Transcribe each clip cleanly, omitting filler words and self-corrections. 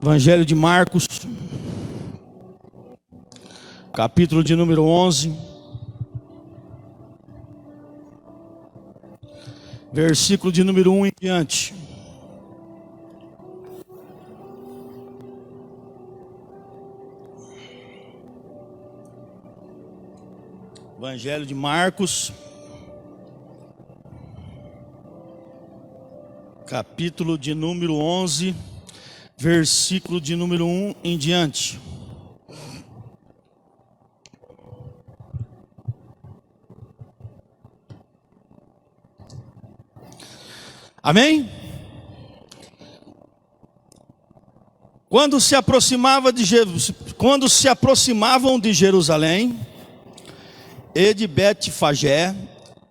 Evangelho de Marcos, capítulo de número 11, versículo de número 1 em diante. Evangelho de Marcos, capítulo de número 11, versículo de número 1 em diante. Amém? Quando se aproximavam de Jerusalém e de Betfagé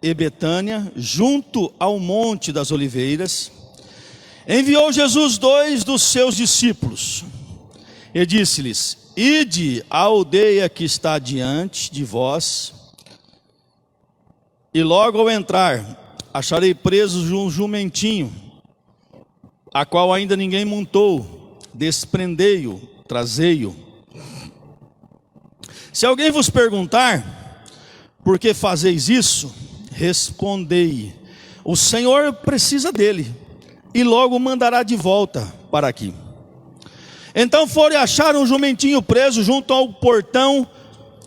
e Betânia, junto ao Monte das Oliveiras, enviou Jesus 2 dos seus discípulos e disse-lhes: Ide à aldeia que está diante de vós, e logo ao entrar acharei preso um jumentinho, a qual ainda ninguém montou. Desprendei-o, trazei-o. Se alguém vos perguntar: por que fazeis isso? Respondei: o Senhor precisa dele, e logo o mandará de volta para aqui. Então foram e acharam um jumentinho preso junto ao portão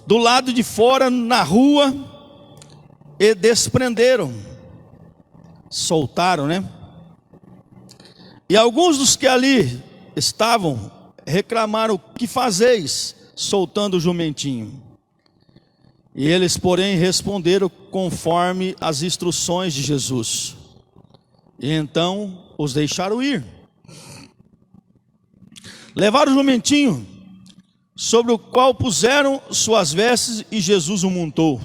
do lado de fora, na rua, e desprenderam, soltaram, né? E alguns dos que ali estavam reclamaram: o que fazeis soltando o jumentinho? E eles, porém, responderam conforme as instruções de Jesus. E então os deixaram ir. Levaram o jumentinho, sobre o qual puseram suas vestes, e Jesus o montou.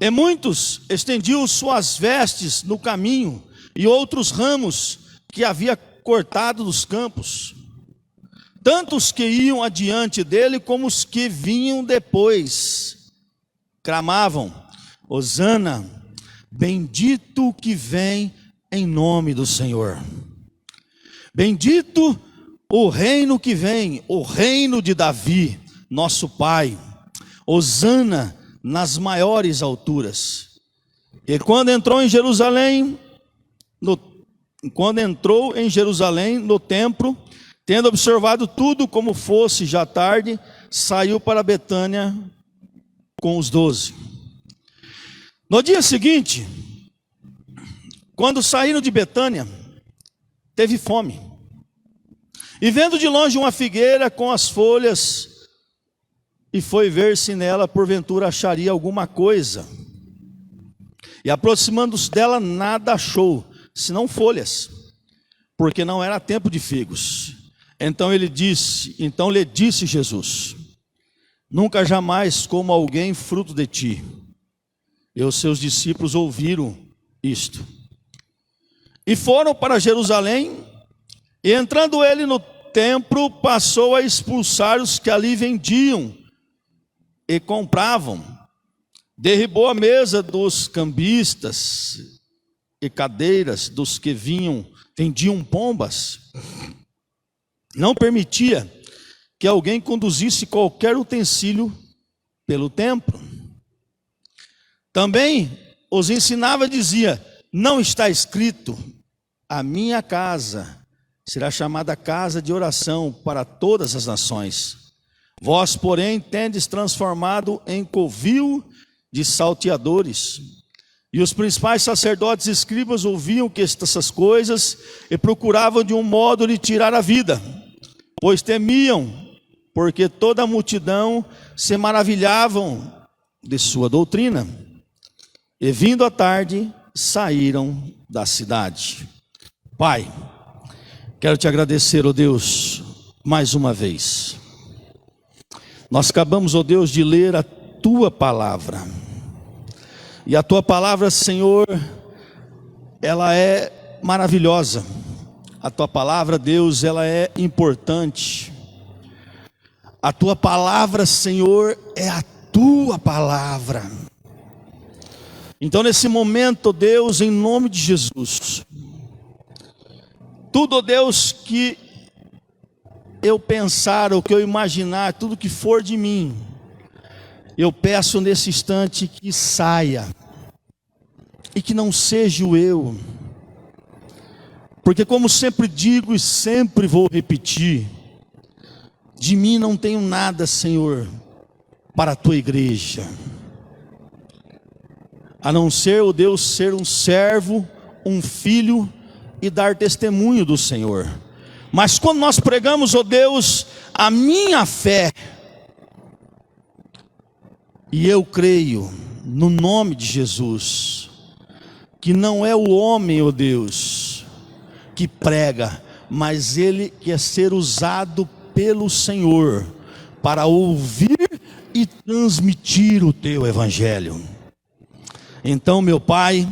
E muitos estendiam suas vestes no caminho, e outros ramos que havia cortado dos campos. Tanto os que iam adiante dele, como os que vinham depois, clamavam: Hosana, bendito o que vem em nome do Senhor. Bendito o reino que vem, o reino de Davi, nosso pai. Hosana nas maiores alturas. E quando entrou em Jerusalém, no templo, tendo observado tudo como fosse já tarde, saiu para Betânia com os 12. No dia seguinte, quando saíram de Betânia, teve fome. E vendo de longe uma figueira com as folhas, e foi ver se nela porventura acharia alguma coisa. E aproximando-se dela, nada achou, senão folhas, porque não era tempo de figos. Então lhe disse Jesus: nunca jamais coma alguém fruto de ti. E os seus discípulos ouviram isto. E foram para Jerusalém, e entrando ele no templo, passou a expulsar os que ali vendiam e compravam. Derribou a mesa dos cambistas e cadeiras dos que vendiam pombas. Não permitia que alguém conduzisse qualquer utensílio pelo templo. Também os ensinava e dizia: não está escrito: a minha casa será chamada casa de oração para todas as nações. Vós, porém, tendes transformado em covil de salteadores. E os principais sacerdotes e escribas ouviam que essas coisas e procuravam de um modo lhe tirar a vida, pois temiam, porque toda a multidão se maravilhavam de sua doutrina. E vindo à tarde, saíram da cidade. Pai, quero te agradecer, ó Deus, mais uma vez. Nós acabamos, ó Deus, de ler a tua palavra. E a tua palavra, Senhor, ela é maravilhosa. A tua palavra, Deus, ela é importante. A tua palavra, Senhor, é a tua palavra. Então, nesse momento, Deus, em nome de Jesus, tudo, Deus, que eu pensar, o que eu imaginar, tudo que for de mim, eu peço nesse instante que saia, e que não seja o eu, porque como sempre digo e sempre vou repetir, de mim não tenho nada, Senhor, para a tua igreja, a não ser, ó Deus, ser um servo, um filho e dar testemunho do Senhor. Mas quando nós pregamos, ó Deus, a minha fé, e eu creio no nome de Jesus, que não é o homem, ó Deus, que prega, mas ele quer ser usado pelo Senhor para ouvir e transmitir o teu evangelho. Então, meu Pai,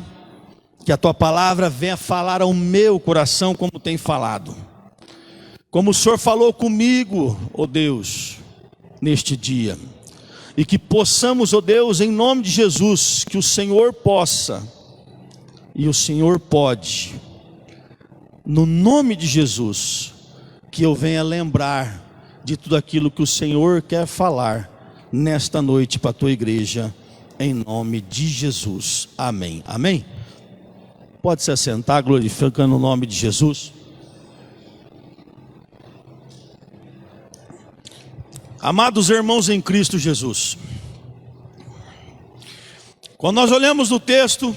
que a tua palavra venha falar ao meu coração como tem falado, como o Senhor falou comigo, ó Deus, neste dia, e que possamos, ó Deus, em nome de Jesus, que o Senhor possa e o Senhor pode, no nome de Jesus, que eu venha lembrar de tudo aquilo que o Senhor quer falar nesta noite para a tua igreja, em nome de Jesus, amém, amém. Pode se assentar, glorificando o nome de Jesus. Amados irmãos em Cristo Jesus, quando nós olhamos no texto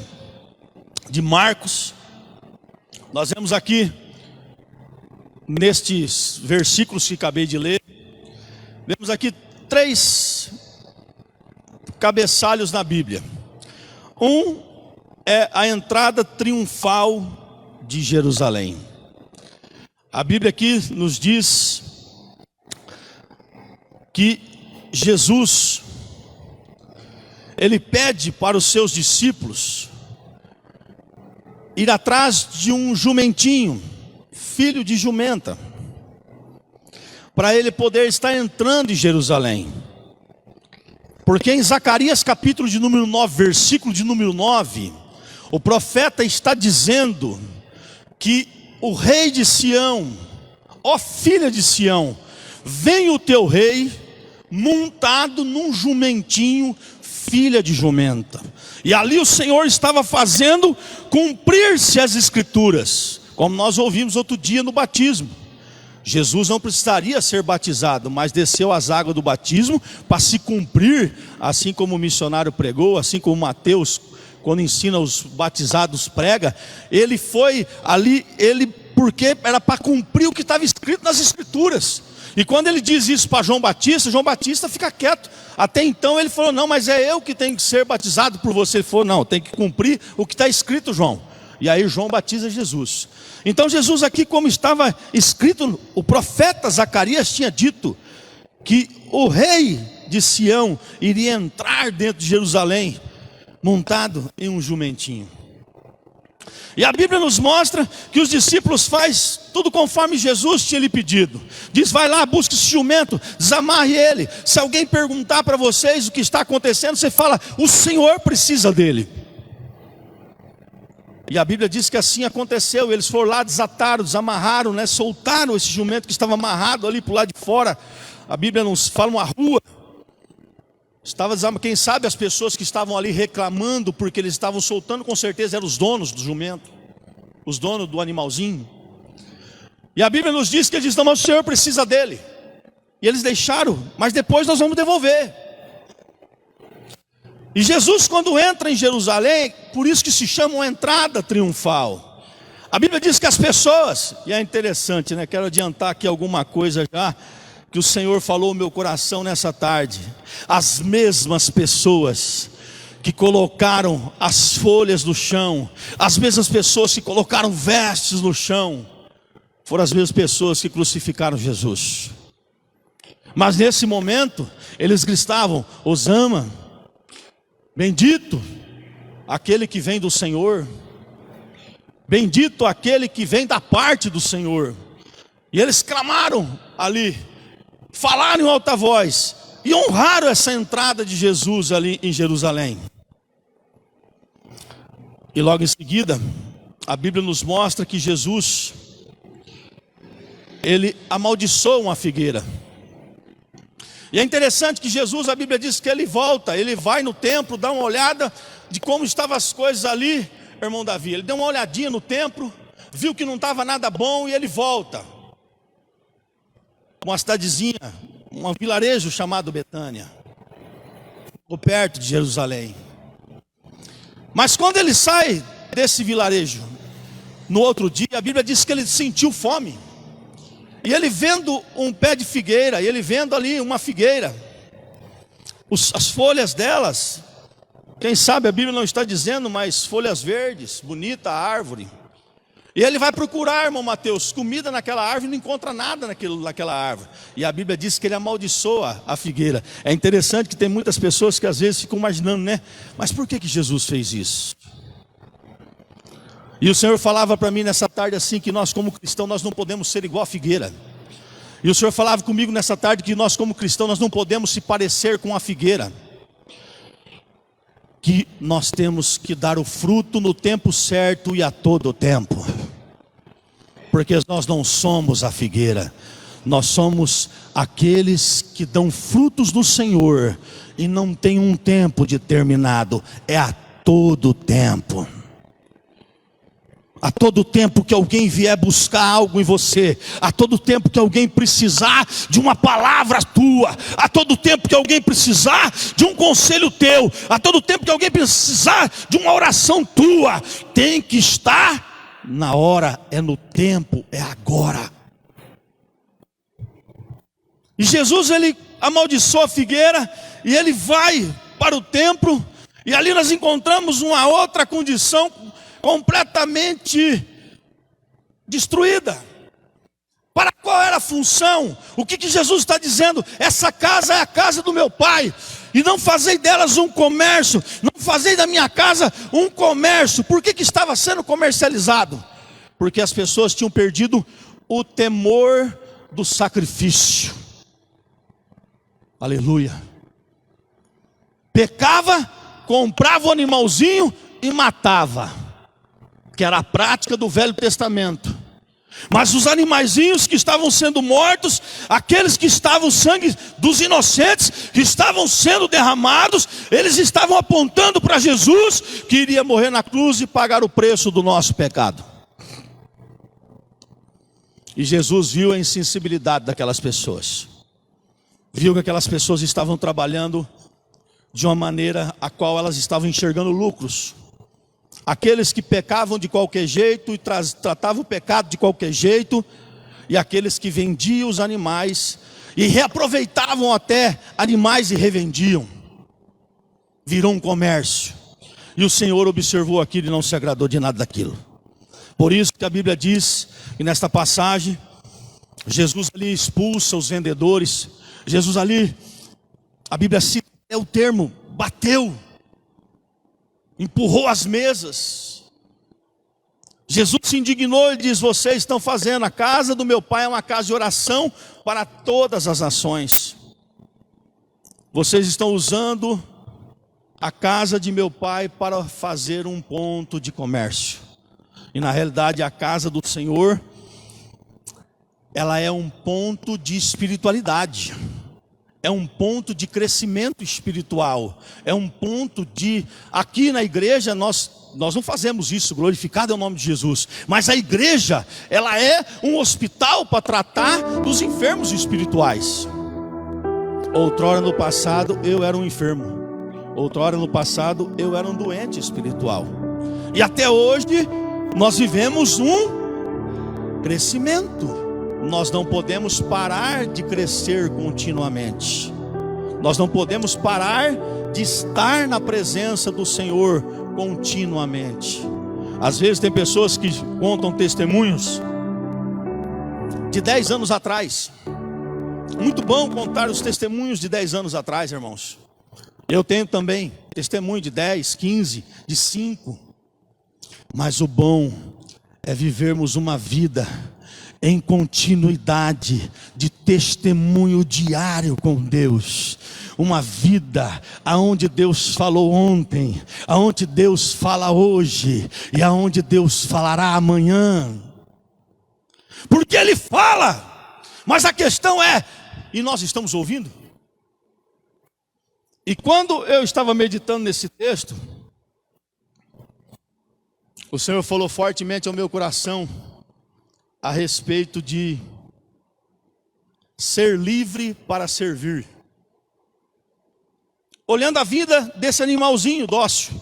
de Marcos, nós vemos aqui, nestes versículos que acabei de ler, vemos aqui 3 cabeçalhos na Bíblia. Um é a entrada triunfal de Jerusalém. A Bíblia aqui nos diz que Jesus, ele pede para os seus discípulos ir atrás de um jumentinho, filho de jumenta, para ele poder estar entrando em Jerusalém. Porque em Zacarias capítulo de número 9, versículo de número 9, o profeta está dizendo que o rei de Sião, ó filha de Sião, vem o teu rei montado num jumentinho, filha de jumenta. E ali o Senhor estava fazendo cumprir-se as escrituras, como nós ouvimos outro dia no batismo. Jesus não precisaria ser batizado, mas desceu as águas do batismo para se cumprir, assim como o missionário pregou, assim como Mateus, quando ensina os batizados, prega. Ele foi ali, porque era para cumprir o que estava escrito nas escrituras. E quando ele diz isso para João Batista fica quieto. Até então ele falou, não, mas é eu que tenho que ser batizado por você. Ele falou, não, tem que cumprir o que está escrito, João. E aí João batiza Jesus. Então Jesus aqui, como estava escrito, o profeta Zacarias tinha dito que o rei de Sião iria entrar dentro de Jerusalém, montado em um jumentinho. E a Bíblia nos mostra que os discípulos fazem tudo conforme Jesus tinha lhe pedido. Diz, vai lá, busca esse jumento, desamarre ele. Se alguém perguntar para vocês o que está acontecendo, você fala, o Senhor precisa dele. E a Bíblia diz que assim aconteceu. Eles foram lá, desataram, desamarraram, soltaram esse jumento que estava amarrado ali para o lado de fora. A Bíblia nos fala uma rua. Quem sabe as pessoas que estavam ali reclamando porque eles estavam soltando, com certeza eram os donos do jumento, os donos do animalzinho. E a Bíblia nos diz que eles dizem, não, mas o Senhor precisa dele. E eles deixaram, mas depois nós vamos devolver. E Jesus, quando entra em Jerusalém, por isso que se chama uma entrada triunfal. A Bíblia diz que as pessoas, e é interessante, quero adiantar aqui alguma coisa já, que o Senhor falou no meu coração nessa tarde. As mesmas pessoas que colocaram as folhas no chão, as mesmas pessoas que colocaram vestes no chão, foram as mesmas pessoas que crucificaram Jesus. Mas nesse momento, eles gritavam, Hosana, bendito aquele que vem do Senhor, bendito aquele que vem da parte do Senhor. E eles clamaram ali, falaram em alta voz e honraram essa entrada de Jesus ali em Jerusalém. E logo em seguida, a Bíblia nos mostra que Jesus, ele amaldiçoa uma figueira. E é interessante que Jesus, a Bíblia diz que ele volta, ele vai no templo, dá uma olhada de como estavam as coisas ali, irmão Davi. Ele deu uma olhadinha no templo, viu que não estava nada bom e ele volta. Uma cidadezinha, um vilarejo chamado Betânia, ou perto de Jerusalém. Mas quando ele sai desse vilarejo, no outro dia, a Bíblia diz que ele sentiu fome. E ele vendo um pé de figueira, e ele vendo ali uma figueira, as folhas delas, quem sabe a Bíblia não está dizendo, mas folhas verdes, bonita a árvore. E ele vai procurar, irmão Mateus, comida naquela árvore, não encontra nada naquela árvore. E a Bíblia diz que ele amaldiçoa a figueira. É interessante que tem muitas pessoas que às vezes ficam imaginando, né? Mas por que Jesus fez isso? E o Senhor falava para mim nessa tarde assim, que nós como cristãos, nós não podemos ser igual a figueira. E o Senhor falava comigo nessa tarde que nós como cristãos, nós não podemos se parecer com a figueira. Que nós temos que dar o fruto no tempo certo e a todo tempo. Porque nós não somos a figueira. Nós somos aqueles que dão frutos do Senhor e não tem um tempo determinado, é a todo tempo. A todo tempo que alguém vier buscar algo em você, a todo tempo que alguém precisar de uma palavra tua, a todo tempo que alguém precisar de um conselho teu, a todo tempo que alguém precisar de uma oração tua, tem que estar na hora, é no tempo, é agora. E Jesus, ele amaldiçoa a figueira e ele vai para o templo, e ali nós encontramos uma outra condição completamente destruída. Para qual era a função? O que Jesus está dizendo? Essa casa é a casa do meu Pai, e não fazei delas um comércio, não fazei da minha casa um comércio. Por que estava sendo comercializado? Porque as pessoas tinham perdido o temor do sacrifício. Aleluia. Pecava, comprava o animalzinho e matava, que era a prática do Velho Testamento. Mas os animaizinhos que estavam sendo mortos, aqueles que estavam, o sangue dos inocentes que estavam sendo derramados, eles estavam apontando para Jesus, que iria morrer na cruz e pagar o preço do nosso pecado. E Jesus viu a insensibilidade daquelas pessoas, viu que aquelas pessoas estavam trabalhando de uma maneira a qual elas estavam enxergando lucros. Aqueles que pecavam de qualquer jeito e tratavam o pecado de qualquer jeito, e aqueles que vendiam os animais e reaproveitavam até animais e revendiam. Virou um comércio. E o Senhor observou aquilo e não se agradou de nada daquilo. Por isso que a Bíblia diz que nesta passagem, Jesus ali expulsa os vendedores. Jesus ali, a Bíblia cita o termo, bateu, empurrou as mesas. Jesus se indignou e diz: vocês estão fazendo, a casa do meu Pai é uma casa de oração para todas as nações. Vocês estão usando a casa de meu Pai para fazer um ponto de comércio. E na realidade a casa do Senhor, ela é um ponto de espiritualidade. É um ponto de crescimento espiritual. É um ponto de... Aqui na igreja nós não fazemos isso, glorificado é o nome de Jesus. Mas a igreja, ela é um hospital para tratar dos enfermos espirituais. Outrora no passado eu era um enfermo. Outrora no passado eu era um doente espiritual. E até hoje nós vivemos um crescimento. Nós não podemos parar de crescer continuamente. Nós não podemos parar de estar na presença do Senhor continuamente. Às vezes tem pessoas que contam testemunhos de 10 anos atrás. Muito bom contar os testemunhos de 10 anos atrás, irmãos. Eu tenho também testemunho de 10, 15, de 5. Mas o bom é vivermos uma vida em continuidade de testemunho diário com Deus. Uma vida aonde Deus falou ontem, aonde Deus fala hoje e aonde Deus falará amanhã. Porque Ele fala. Mas a questão é, e nós estamos ouvindo? E quando eu estava meditando nesse texto, o Senhor falou fortemente ao meu coração a respeito de ser livre para servir. Olhando a vida desse animalzinho dócil,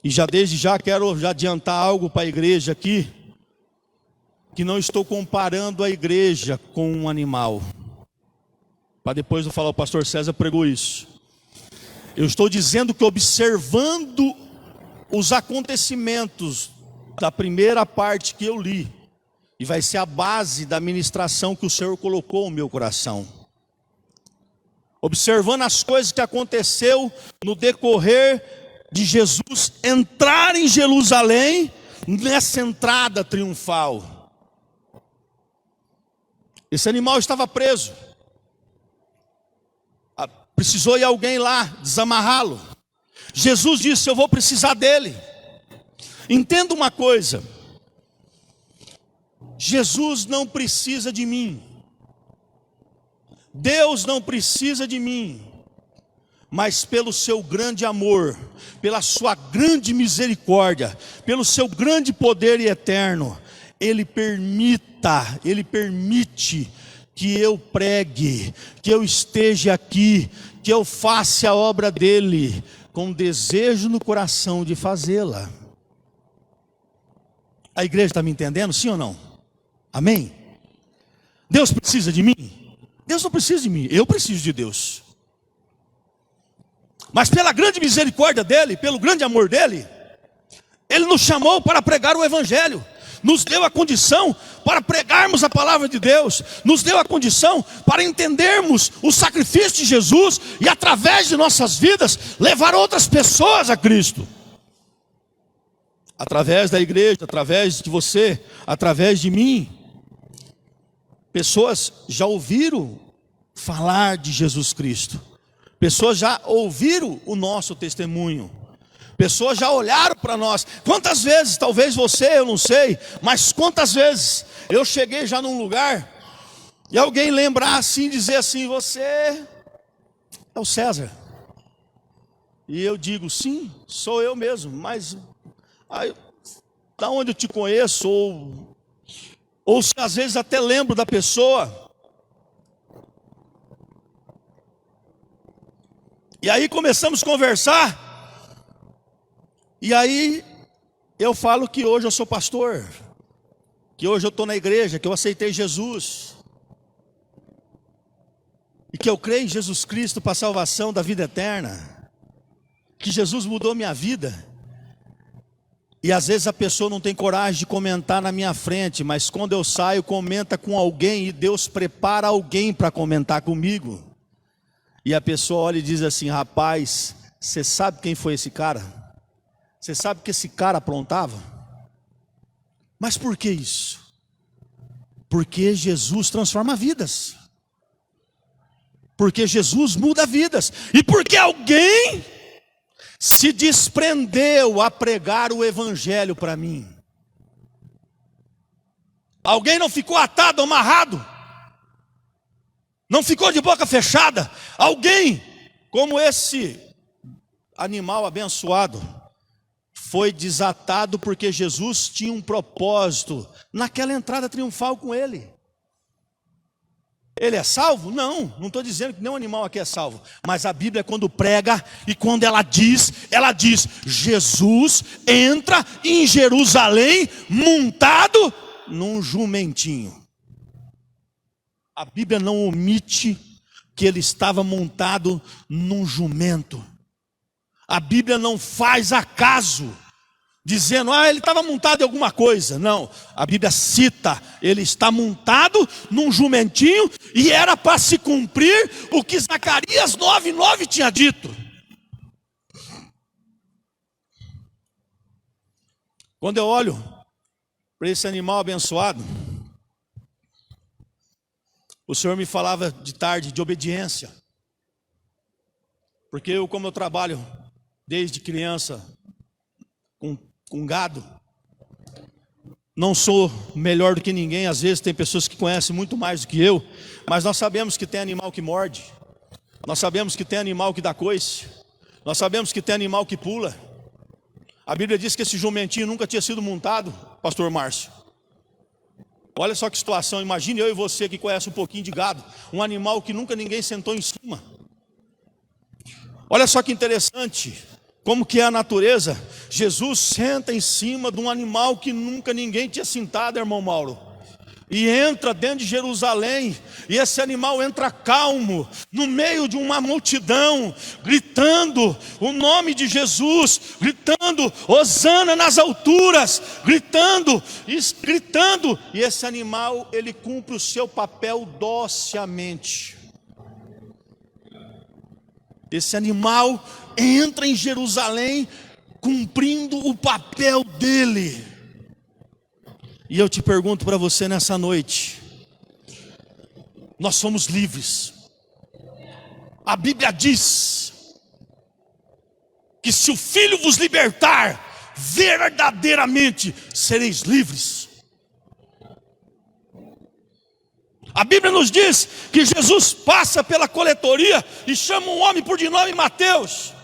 e desde já quero adiantar algo para a igreja aqui, que não estou comparando a igreja com um animal, para depois eu falar, o pastor César pregou isso. Eu estou dizendo que observando os acontecimentos da primeira parte que eu li, e vai ser a base da ministração que o Senhor colocou no meu coração, observando as coisas que aconteceu no decorrer de Jesus entrar em Jerusalém, nessa entrada triunfal. Esse animal estava preso, precisou ir alguém lá desamarrá-lo. Jesus disse, eu vou precisar dele. Entenda uma coisa, Jesus não precisa de mim, Deus não precisa de mim, mas pelo seu grande amor, pela sua grande misericórdia, pelo seu grande poder eterno, Ele permite que eu pregue, que eu esteja aqui, que eu faça a obra dEle, com desejo no coração de fazê-la. A igreja está me entendendo, sim ou não? Amém? Deus precisa de mim? Deus não precisa de mim, eu preciso de Deus. Mas pela grande misericórdia dEle, pelo grande amor dEle, Ele nos chamou para pregar o Evangelho, nos deu a condição para pregarmos a palavra de Deus, nos deu a condição para entendermos o sacrifício de Jesus e através de nossas vidas levar outras pessoas a Cristo. Através da igreja, através de você, através de mim. Pessoas já ouviram falar de Jesus Cristo. Pessoas já ouviram o nosso testemunho. Pessoas já olharam para nós. Quantas vezes, talvez você, eu não sei, mas quantas vezes eu cheguei já num lugar e alguém lembrar assim, dizer assim, você é o César. E eu digo, sim, sou eu mesmo, mas da onde eu te conheço, ou se às vezes até lembro da pessoa. E aí começamos a conversar. E aí eu falo que hoje eu sou pastor, que hoje eu estou na igreja, que eu aceitei Jesus, e que eu creio em Jesus Cristo para a salvação da vida eterna, que Jesus mudou minha vida. E às vezes a pessoa não tem coragem de comentar na minha frente, mas quando eu saio, comenta com alguém, e Deus prepara alguém para comentar comigo. E a pessoa olha e diz assim, rapaz, você sabe quem foi esse cara? Você sabe que esse cara aprontava? Mas por que isso? Porque Jesus transforma vidas. Porque Jesus muda vidas. E porque alguém se desprendeu a pregar o Evangelho para mim. Alguém não ficou atado, amarrado. Não ficou de boca fechada. Alguém, como esse animal abençoado, foi desatado porque Jesus tinha um propósito naquela entrada triunfal com ele. Ele é salvo? Não estou dizendo que nenhum animal aqui é salvo. Mas a Bíblia, quando prega e quando ela diz, Jesus entra em Jerusalém montado num jumentinho. A Bíblia não omite que ele estava montado num jumento. A Bíblia não faz acaso, dizendo, ele estava montado em alguma coisa. Não, a Bíblia cita, ele está montado num jumentinho, e era para se cumprir o que Zacarias 9:9 tinha dito. Quando eu olho para esse animal abençoado, o Senhor me falava de tarde de obediência. Porque como eu trabalho desde criança com gado, Não sou melhor do que ninguém, às vezes tem pessoas que conhecem muito mais do que eu, mas nós sabemos que tem animal que morde, nós sabemos que tem animal que dá coice, nós sabemos que tem animal que pula. A Bíblia diz que esse jumentinho nunca tinha sido montado, pastor Márcio. Olha só que situação, imagine eu e você que conhece um pouquinho de gado, um animal que nunca ninguém sentou em cima. Olha só que interessante, como que é a natureza. Jesus senta em cima de um animal que nunca ninguém tinha sentado, irmão Mauro. E entra dentro de Jerusalém, e esse animal entra calmo, no meio de uma multidão, gritando o nome de Jesus, gritando, hosana nas alturas, gritando, e esse animal, ele cumpre o seu papel docemente. Esse animal entra em Jerusalém, cumprindo o papel dele. E eu te pergunto para você nessa noite, nós somos livres. A Bíblia diz que se o Filho vos libertar, verdadeiramente sereis livres. A Bíblia nos diz que Jesus passa pela coletoria e chama um homem por de nome Mateus.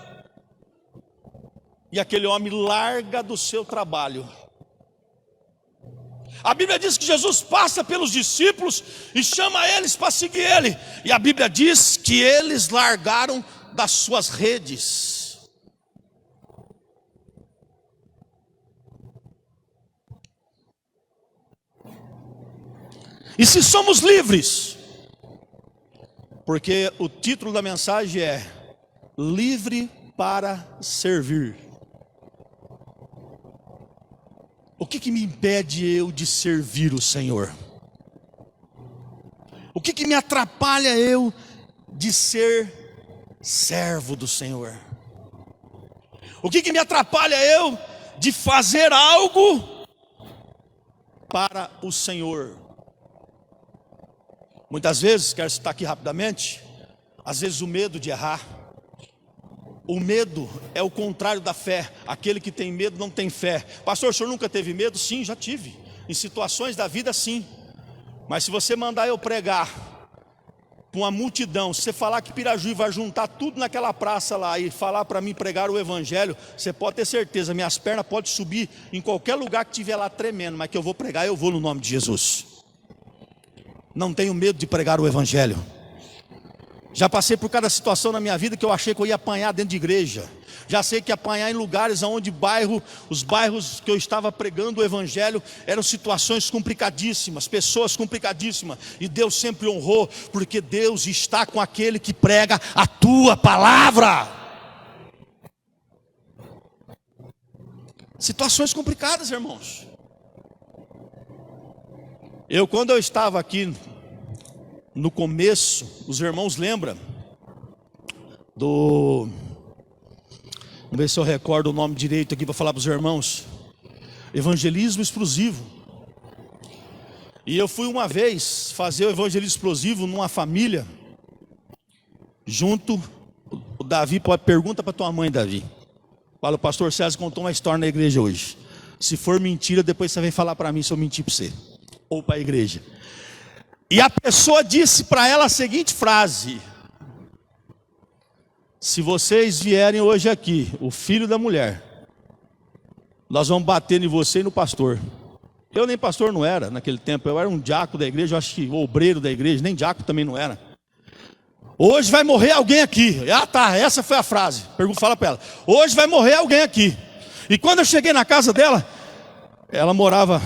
E aquele homem larga do seu trabalho. A Bíblia diz que Jesus passa pelos discípulos e chama eles para seguir ele. E a Bíblia diz que eles largaram das suas redes. E se somos livres? Porque o título da mensagem é Livre para Servir. O que me impede eu de servir o Senhor? O que me atrapalha eu de ser servo do Senhor? O que me atrapalha eu de fazer algo para o Senhor? Muitas vezes, quero citar aqui rapidamente, às vezes o medo de errar. O medo é o contrário da fé. Aquele que tem medo não tem fé. Pastor, o senhor nunca teve medo? Sim, já tive. Em situações da vida, sim. Mas se você mandar eu pregar para uma multidão, se você falar que Pirajuí vai juntar tudo naquela praça lá e falar para mim pregar o evangelho, você pode ter certeza, minhas pernas podem subir em qualquer lugar que estiver lá tremendo, mas que eu vou pregar, eu vou no nome de Jesus. Não tenho medo de pregar o evangelho. Já passei por cada situação na minha vida que eu achei que eu ia apanhar dentro de igreja. Já sei que apanhar em lugares onde os bairros que eu estava pregando o evangelho eram situações complicadíssimas, pessoas complicadíssimas. E Deus sempre honrou, porque Deus está com aquele que prega a tua palavra. Situações complicadas, irmãos. Quando eu estava aqui no começo, os irmãos lembram vamos ver se eu recordo o nome direito aqui para falar para os irmãos, evangelismo explosivo. E eu fui uma vez fazer o evangelismo explosivo numa família, junto, o Davi, pergunta para tua mãe, Davi. Fala, o pastor César contou uma história na igreja hoje. Se for mentira, depois você vem falar para mim se eu mentir para você, ou para a igreja. E a pessoa disse para ela a seguinte frase: se vocês vierem hoje aqui, o filho da mulher, nós vamos bater em você e no pastor. Eu nem pastor não era naquele tempo, eu era um diácono da igreja, eu acho que obreiro da igreja, nem diácono também não era. Hoje vai morrer alguém aqui. Ah tá, essa foi a frase. Fala para ela, hoje vai morrer alguém aqui. E quando eu cheguei na casa dela, ela morava,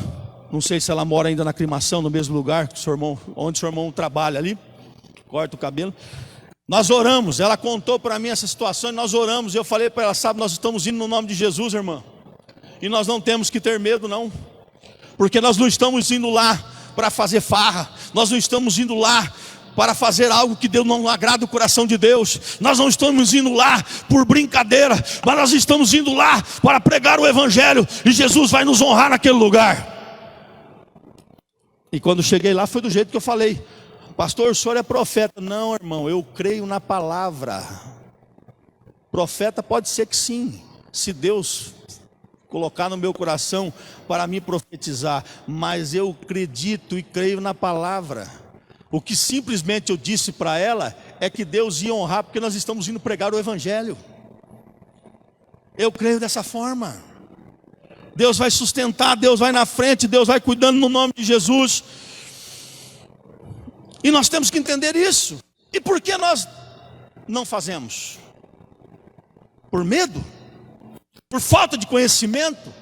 não sei se ela mora ainda na Aclimação, no mesmo lugar que onde o seu irmão trabalha ali, corta o cabelo. Nós oramos, ela contou para mim essa situação e nós oramos. E eu falei para ela, sabe, nós estamos indo no nome de Jesus, irmã. E nós não temos que ter medo não. Porque nós não estamos indo lá para fazer farra. Nós não estamos indo lá para fazer algo que Deus não agrada o coração de Deus. Nós não estamos indo lá por brincadeira, mas nós estamos indo lá para pregar o evangelho. E Jesus vai nos honrar naquele lugar. E quando cheguei lá foi do jeito que eu falei: pastor, o senhor é profeta? Não, irmão, eu creio na palavra. Profeta pode ser que sim, se Deus colocar no meu coração para me profetizar, mas eu acredito e creio na palavra. O que simplesmente eu disse para ela é que Deus ia honrar, porque nós estamos indo pregar o Evangelho. Eu creio dessa forma. Deus vai sustentar, Deus vai na frente, Deus vai cuidando no nome de Jesus. E nós temos que entender isso. E por que nós não fazemos? Por medo? Por falta de conhecimento?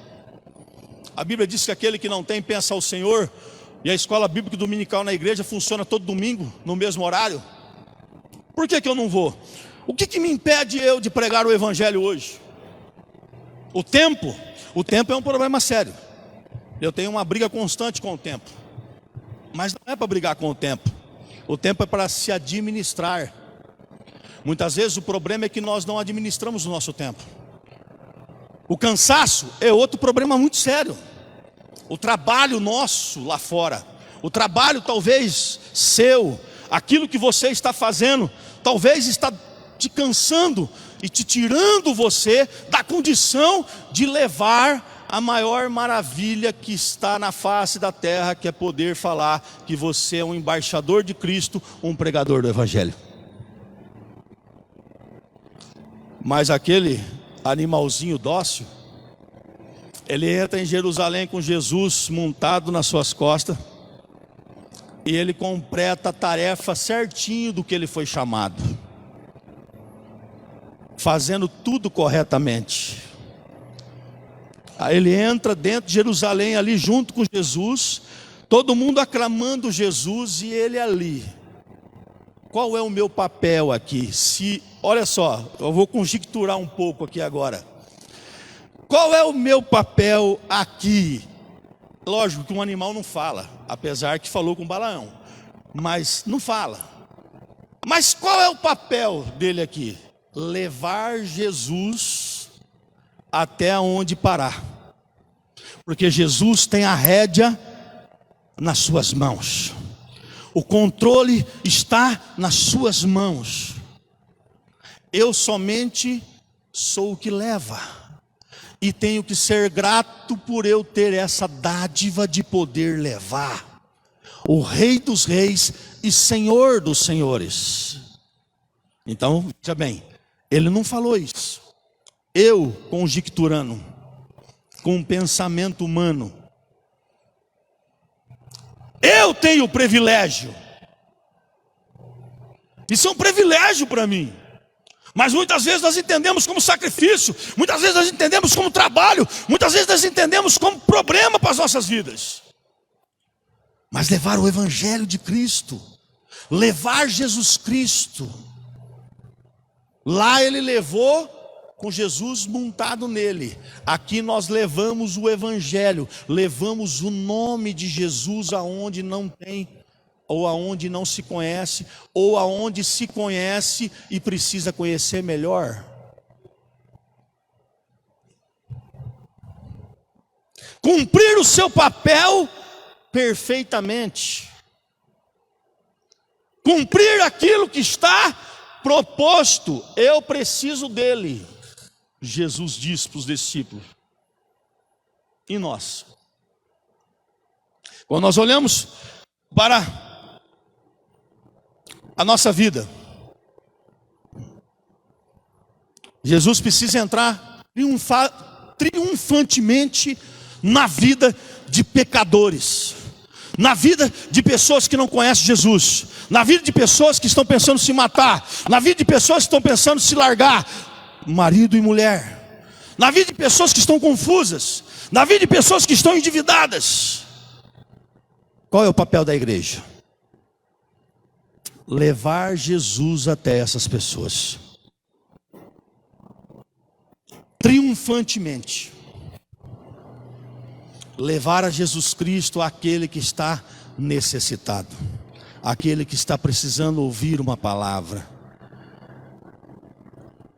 A Bíblia diz que aquele que não tem pensa ao Senhor. E a escola bíblica dominical na igreja funciona todo domingo, no mesmo horário. Por que eu não vou? O que me impede eu de pregar o Evangelho hoje? O tempo? O tempo é um problema sério. Eu tenho uma briga constante com o tempo. Mas não é para brigar com o tempo. O tempo é para se administrar. Muitas vezes o problema é que nós não administramos o nosso tempo. O cansaço é outro problema muito sério. O trabalho nosso lá fora, o trabalho talvez seu, aquilo que você está fazendo, talvez está te cansando e te tirando você da condição de levar a maior maravilha que está na face da terra, que é poder falar que você é um embaixador de Cristo, um pregador do Evangelho. Mas aquele animalzinho dócil, ele entra em Jerusalém com Jesus montado nas suas costas, e ele completa a tarefa certinho do que ele foi chamado, fazendo tudo corretamente. Aí ele entra dentro de Jerusalém ali junto com Jesus, todo mundo aclamando Jesus e ele ali. Qual é o meu papel aqui? Olha só, eu vou conjecturar um pouco aqui agora. Qual é o meu papel aqui? Lógico que um animal não fala, apesar que falou com Balaão, mas não fala. Mas qual é o papel dele aqui? Levar Jesus até onde parar. Porque Jesus tem a rédea nas suas mãos. O controle está nas suas mãos. Eu somente sou o que leva. E tenho que ser grato por eu ter essa dádiva de poder levar. O Rei dos Reis e Senhor dos Senhores. Então, veja bem, ele não falou isso. Eu, conjecturando, com um pensamento humano, eu tenho o privilégio. Isso é um privilégio para mim. Mas muitas vezes nós entendemos como sacrifício, muitas vezes nós entendemos como trabalho, muitas vezes nós entendemos como problema para as nossas vidas. Mas levar o Evangelho de Cristo, levar Jesus Cristo, lá ele levou com Jesus montado nele. Aqui nós levamos o Evangelho, levamos o nome de Jesus aonde não tem, ou aonde não se conhece, ou aonde se conhece e precisa conhecer melhor. Cumprir o seu papel perfeitamente. Cumprir aquilo que está proposto. Eu preciso dele. Jesus disse para os discípulos. E nós? Quando nós olhamos para a nossa vida, Jesus precisa entrar triunfantemente na vida de pecadores, na vida de pessoas que não conhecem Jesus, na vida de pessoas que estão pensando em se matar, na vida de pessoas que estão pensando em se largar, marido e mulher, na vida de pessoas que estão confusas, na vida de pessoas que estão endividadas. Qual é o papel da igreja? Levar Jesus até essas pessoas, triunfantemente. Levar a Jesus Cristo àquele que está necessitado, aquele que está precisando ouvir uma palavra.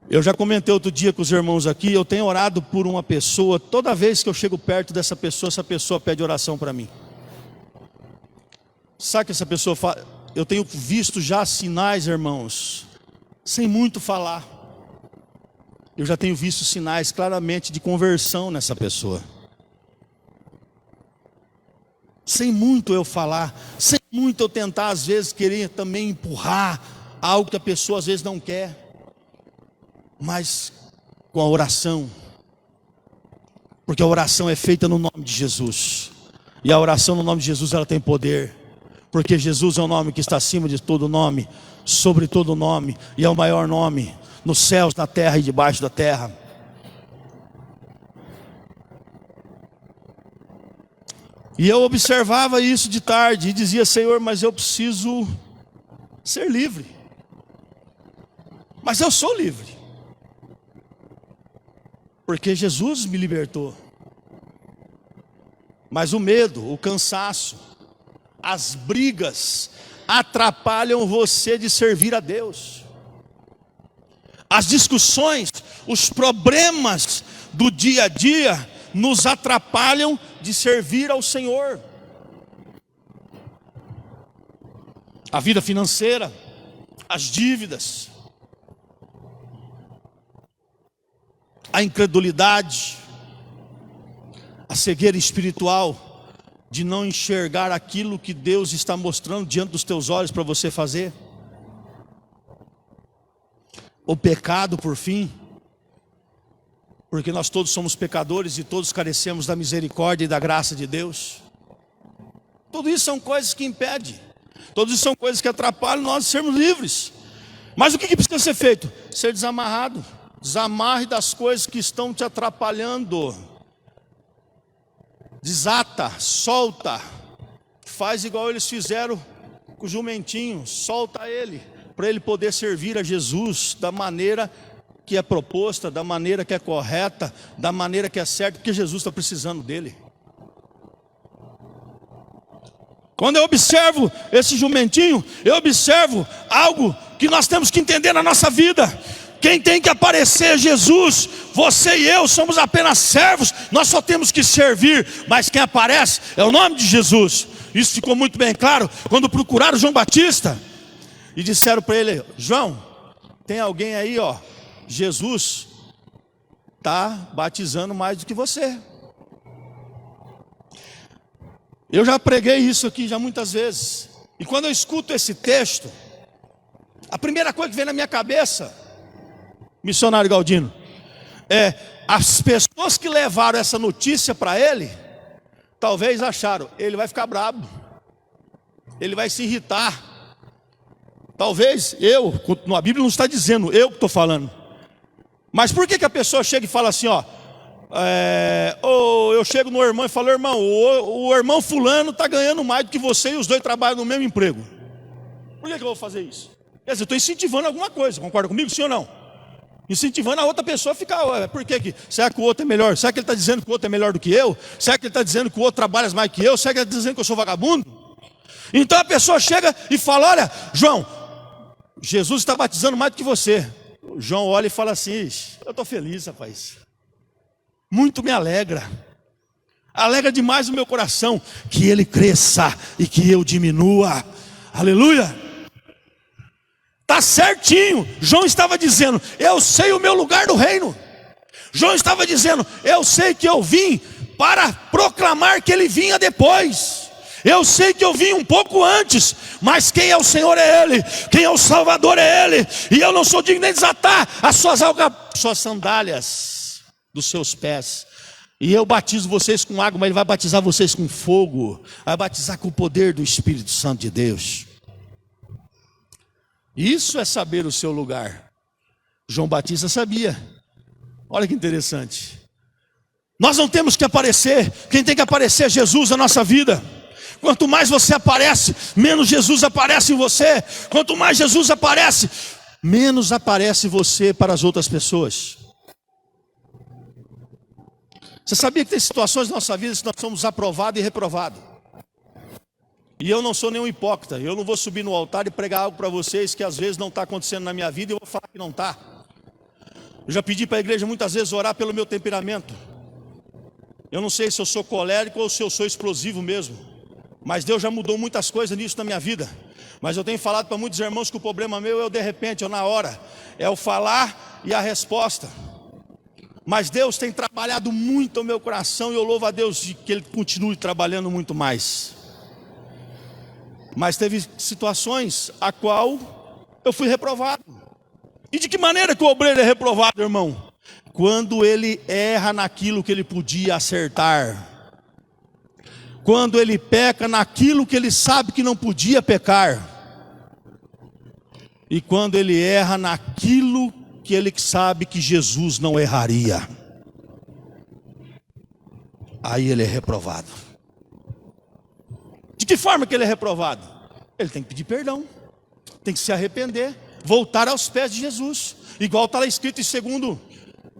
Eu já comentei outro dia com os irmãos aqui, eu tenho orado por uma pessoa, toda vez que eu chego perto dessa pessoa, essa pessoa pede oração para mim. Sabe que essa pessoa fala? Eu tenho visto já sinais, irmãos, sem muito falar. eu já tenho visto sinais claramente de conversão nessa pessoa. Sem muito eu falar, sem muito eu tentar às vezes querer também empurrar algo que a pessoa às vezes não quer. Mas com a oração, porque a oração é feita no nome de Jesus, e a oração no nome de Jesus ela tem poder, porque Jesus é o nome que está acima de todo nome, sobre todo nome, e é o maior nome, nos céus, na terra e debaixo da terra. E eu observava isso de tarde, e dizia: Senhor, mas eu preciso ser livre. Mas eu sou livre, porque Jesus me libertou. Mas o medo, o cansaço, as brigas atrapalham você de servir a Deus. As discussões, os problemas do dia a dia nos atrapalham de servir ao Senhor. A vida financeira, as dívidas, a incredulidade, a cegueira espiritual de não enxergar aquilo que Deus está mostrando diante dos teus olhos para você fazer. O pecado, por fim, porque nós todos somos pecadores e todos carecemos da misericórdia e da graça de Deus. Tudo isso são coisas que impedem, tudo isso são coisas que atrapalham nós de sermos livres. Mas o que precisa ser feito? Ser desamarrado. Desamarre das coisas que estão te atrapalhando. Desata, solta. Faz igual eles fizeram com o jumentinho. Solta ele, para ele poder servir a Jesus da maneira que é proposta, da maneira que é correta, da maneira que é certa, porque Jesus está precisando dele. Quando eu observo esse jumentinho, eu observo algo que nós temos que entender na nossa vida. Quem tem que aparecer é Jesus. Você e eu somos apenas servos, nós só temos que servir. Mas quem aparece é o nome de Jesus. Isso ficou muito bem claro quando procuraram João Batista e disseram para ele: João, tem alguém aí, ó, Jesus está batizando mais do que você. Eu já preguei isso aqui já muitas vezes. E quando eu escuto esse texto, a primeira coisa que vem na minha cabeça, missionário Galdino, é as pessoas que levaram essa notícia para ele, talvez acharam, ele vai ficar bravo, ele vai se irritar. Talvez a Bíblia não está dizendo, eu que estou falando. Mas por que a pessoa chega e fala assim, ó, eu chego no irmão e falo: irmão, o irmão fulano está ganhando mais do que você e os dois trabalham no mesmo emprego. Por que eu vou fazer isso? Quer dizer, eu estou incentivando alguma coisa, concorda comigo, sim ou não? Incentivando a outra pessoa a ficar, por que? Será que o outro é melhor? Será que ele está dizendo que o outro é melhor do que eu? Será que ele está dizendo que o outro trabalha mais que eu? Será que ele está dizendo que eu sou vagabundo? Então a pessoa chega e fala: olha, João, Jesus está batizando mais do que você. O João olha e fala assim: eu estou feliz, rapaz. Muito me alegra. Alegra demais o meu coração que ele cresça e que eu diminua. Aleluia. Está certinho. João estava dizendo: eu sei o meu lugar no reino. João estava dizendo: eu sei que eu vim para proclamar que ele vinha depois. Eu sei que eu vim um pouco antes, mas quem é o Senhor é Ele, quem é o Salvador é Ele. E eu não sou digno de desatar as suas sandálias dos seus pés. E eu batizo vocês com água, mas Ele vai batizar vocês com fogo. Vai batizar com o poder do Espírito Santo de Deus. Isso é saber o seu lugar. João Batista sabia. Olha que interessante. Nós não temos que aparecer. Quem tem que aparecer é Jesus na nossa vida. Quanto mais você aparece, menos Jesus aparece em você. Quanto mais Jesus aparece, menos aparece você para as outras pessoas. Você sabia que tem situações na nossa vida que nós somos aprovados e reprovados? E eu não sou nenhum hipócrita. Eu não vou subir no altar e pregar algo para vocês que às vezes não está acontecendo na minha vida e eu vou falar que não está. Eu já pedi para a igreja muitas vezes orar pelo meu temperamento. Eu não sei se eu sou colérico ou se eu sou explosivo mesmo. Mas Deus já mudou muitas coisas nisso na minha vida. Mas eu tenho falado para muitos irmãos que o problema meu é o de repente, ou na hora. É o falar e a resposta. Mas Deus tem trabalhado muito ao meu coração e eu louvo a Deus de que Ele continue trabalhando muito mais. Mas teve situações a qual eu fui reprovado. E de que maneira que o obreiro é reprovado, irmão? Quando ele erra naquilo que ele podia acertar. Quando ele peca naquilo que ele sabe que não podia pecar. E quando ele erra naquilo que ele sabe que Jesus não erraria. Aí ele é reprovado. De que forma que ele é reprovado? Ele tem que pedir perdão, tem que se arrepender, voltar aos pés de Jesus. Igual está lá escrito em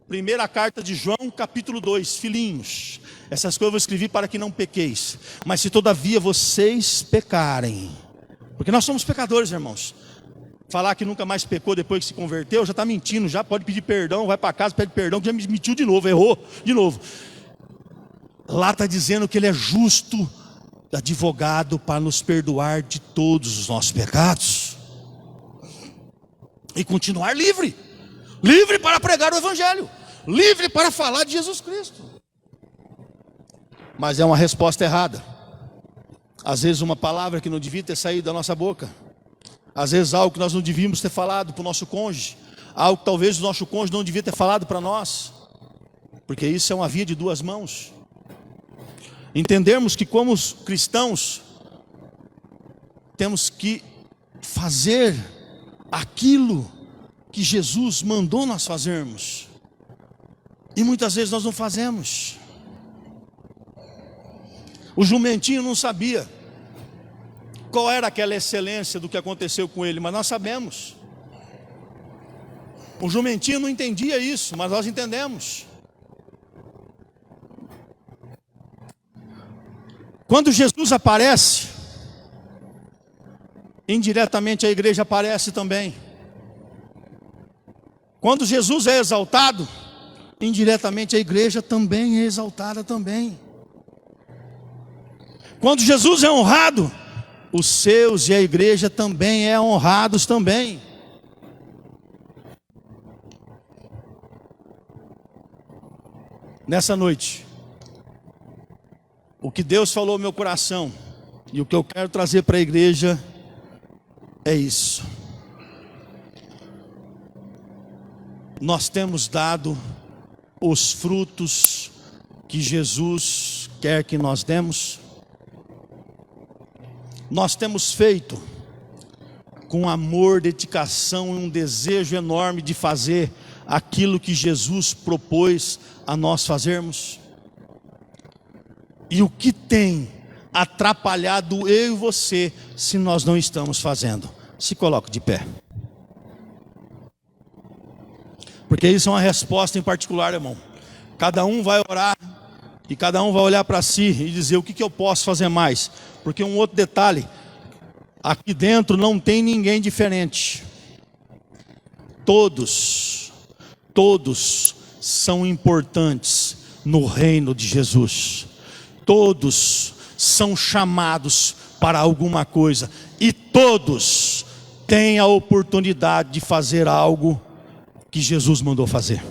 primeira carta de João, capítulo 2, filhinhos, essas coisas eu vou escrever para que não pequeis. Mas se todavia vocês pecarem, porque nós somos pecadores, irmãos. Falar que nunca mais pecou depois que se converteu, já está mentindo, já pode pedir perdão, vai para casa, pede perdão, que já mentiu de novo, errou de novo. Lá está dizendo que ele é justo, advogado para nos perdoar de todos os nossos pecados. E continuar livre. Livre para pregar o Evangelho. Livre para falar de Jesus Cristo. Mas é uma resposta errada. Às vezes uma palavra que não devia ter saído da nossa boca. Às vezes algo que nós não devíamos ter falado para o nosso cônjuge. Algo que talvez o nosso cônjuge não devia ter falado para nós. Porque isso é uma via de duas mãos. Entendermos que como cristãos temos que fazer aquilo que Jesus mandou nós fazermos. E muitas vezes nós não fazemos. O jumentinho não sabia qual era aquela excelência do que aconteceu com ele, mas nós sabemos. O jumentinho não entendia isso, mas nós entendemos. Quando Jesus aparece, indiretamente a igreja aparece também. Quando Jesus é exaltado, indiretamente a igreja também é exaltada também. Quando Jesus é honrado, os seus e a igreja também é honrados também. Nessa noite, o que Deus falou no meu coração e o que eu quero trazer para a igreja é isso. Nós temos dado os frutos que Jesus quer que nós demos. Nós temos feito com amor, dedicação e um desejo enorme de fazer aquilo que Jesus propôs a nós fazermos. E o que tem atrapalhado eu e você se nós não estamos fazendo? Se coloque de pé. Porque isso é uma resposta em particular, irmão. Cada um vai orar e cada um vai olhar para si e dizer o que eu posso fazer mais. Porque um outro detalhe, aqui dentro não tem ninguém diferente. Todos são importantes no reino de Jesus. Todos são chamados para alguma coisa. E todos têm a oportunidade de fazer algo que Jesus mandou fazer.